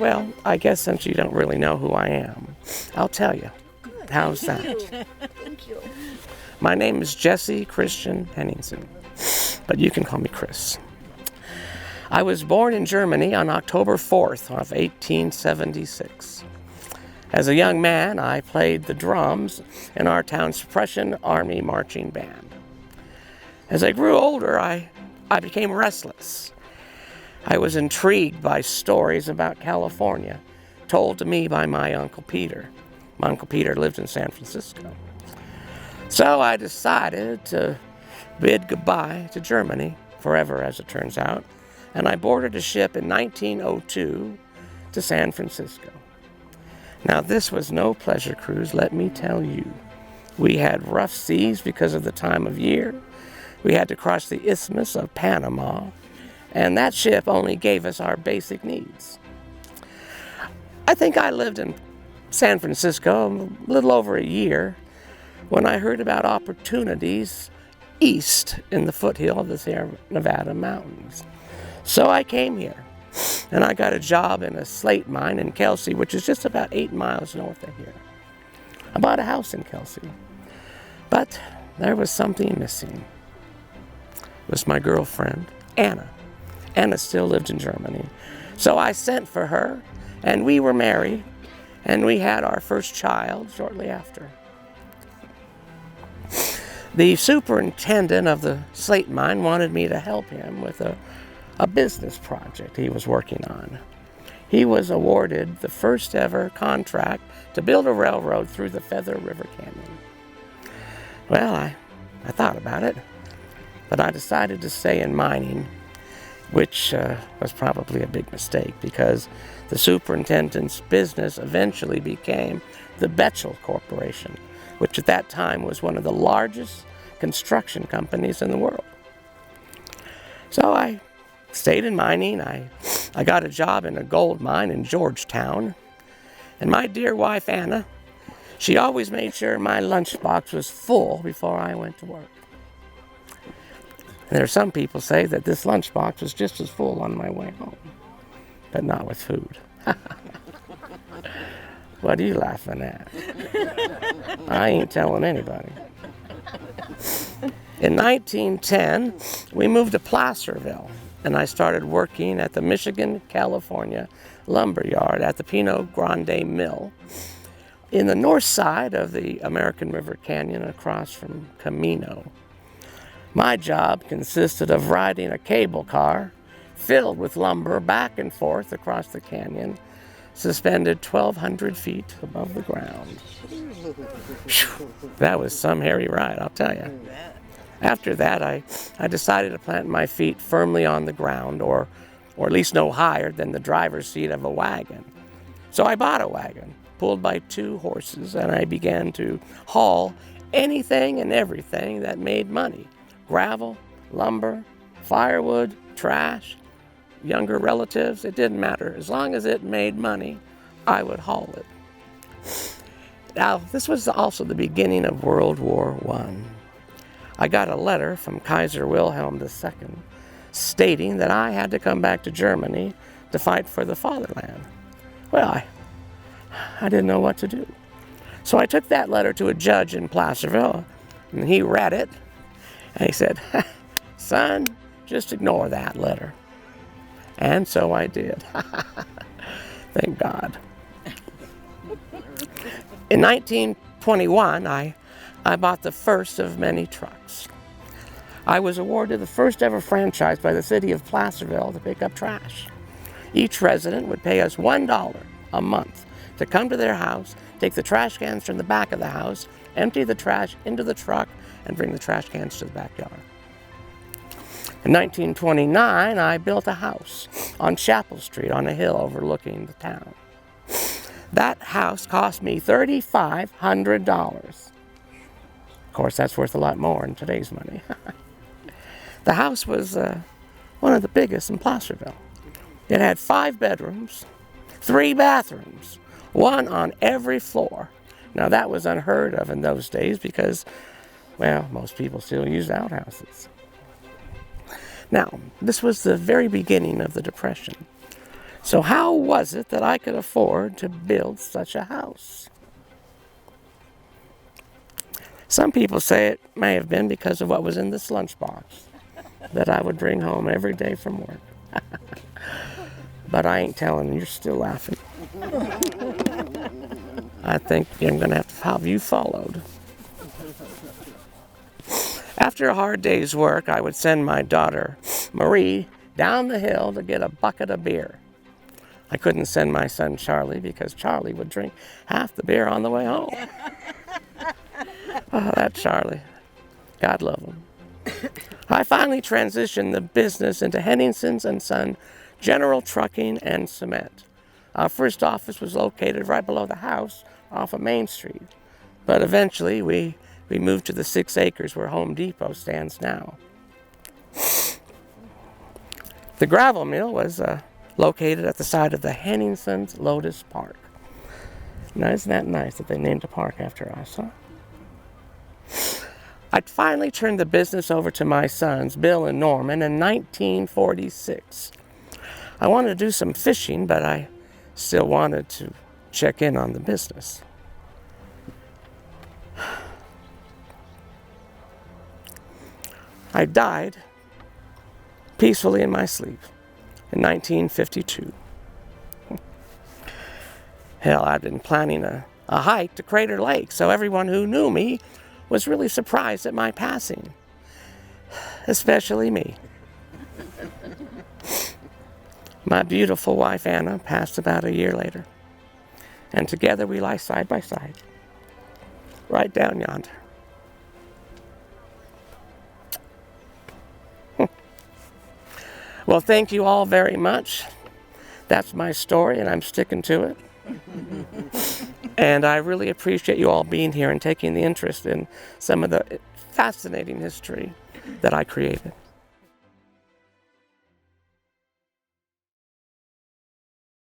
Well, I guess since you don't really know who I am, I'll tell you. How's that? Thank you. My name is Jesse Christian Henningsen, but you can call me Chris. I was born in Germany on October 4th of 1876. As a young man, I played the drums in our town's Prussian Army marching band. As I grew older, I became restless. I was intrigued by stories about California told to me by my Uncle Peter. My Uncle Peter lived in San Francisco. So I decided to bid goodbye to Germany, forever as it turns out, and I boarded a ship in 1902 to San Francisco. Now, this was no pleasure cruise, let me tell you. We had rough seas because of the time of year. We had to cross the Isthmus of Panama, and that ship only gave us our basic needs. I think I lived in San Francisco a little over a year when I heard about opportunities east in the foothill of the Sierra Nevada mountains. So I came here. And I got a job in a slate mine in Kelsey, which is just about 8 miles north of here. I bought a house in Kelsey. But there was something missing. It was my girlfriend, Anna. Anna still lived in Germany. So I sent for her, and we were married, and we had our first child shortly after. The superintendent of the slate mine wanted me to help him with a business project he was working on. He was awarded the first ever contract to build a railroad through the Feather River Canyon. Well, I thought about it, but I decided to stay in mining, which was probably a big mistake because the superintendent's business eventually became the Bechtel Corporation, which at that time was one of the largest construction companies in the world. So I stayed in mining. I got a job in a gold mine in Georgetown. And my dear wife, Anna, she always made sure my lunchbox was full before I went to work. And there are some people say that this lunchbox was just as full on my way home, but not with food. What are you laughing at? I ain't telling anybody. In 1910, we moved to Placerville, and I started working at the Michigan-California lumber yard at the Pinot Grande Mill in the north side of the American River Canyon across from Camino. My job consisted of riding a cable car filled with lumber back and forth across the canyon, suspended 1,200 feet above the ground. That was some hairy ride, I'll tell you. After that, I decided to plant my feet firmly on the ground, or at least no higher than the driver's seat of a wagon. So I bought a wagon, pulled by 2 horses, and I began to haul anything and everything that made money. Gravel, lumber, firewood, trash, younger relatives, it didn't matter. As long as it made money, I would haul it. Now, this was also the beginning of World War I. I got a letter from Kaiser Wilhelm II stating that I had to come back to Germany to fight for the fatherland. Well, I didn't know what to do. So I took that letter to a judge in Placerville, and he read it, and he said, "Son, just ignore that letter." And so I did. Thank God. In 1921, I bought the first of many trucks. I was awarded the first ever franchise by the city of Placerville to pick up trash. Each resident would pay us $1 a month to come to their house, take the trash cans from the back of the house, empty the trash into the truck, and bring the trash cans to the backyard. In 1929, I built a house on Chapel Street on a hill overlooking the town. That house cost me $3,500. Of course, that's worth a lot more in today's money. The house was one of the biggest in Placerville. It had 5 bedrooms, 3 bathrooms, 1 on every floor. Now, that was unheard of in those days because, well, most people still used outhouses. Now, this was the very beginning of the Depression. So how was it that I could afford to build such a house? Some people say it may have been because of what was in this lunchbox that I would bring home every day from work. But I ain't telling you, you're still laughing. I think I'm going to have you followed. After a hard day's work, I would send my daughter, Marie, down the hill to get a bucket of beer. I couldn't send my son, Charlie, because Charlie would drink half the beer on the way home. Oh, that Charlie. God love him. I finally transitioned the business into Henningson's and Son General Trucking and Cement. Our first office was located right below the house off of Main Street. But eventually we moved to the 6 acres where Home Depot stands now. The gravel mill was located at the side of the Henningson's Lotus Park. Now, isn't that nice that they named a park after us, huh? I finally turned the business over to my sons, Bill and Norman, in 1946. I wanted to do some fishing, but I still wanted to check in on the business. I died peacefully in my sleep in 1952. Hell, I'd been planning a hike to Crater Lake, so everyone who knew me was really surprised at my passing, especially me. My beautiful wife, Anna, passed about a year later, and together we lie side by side, right down yonder. Well, thank you all very much. That's my story, and I'm sticking to it. And I really appreciate you all being here and taking the interest in some of the fascinating history that I created.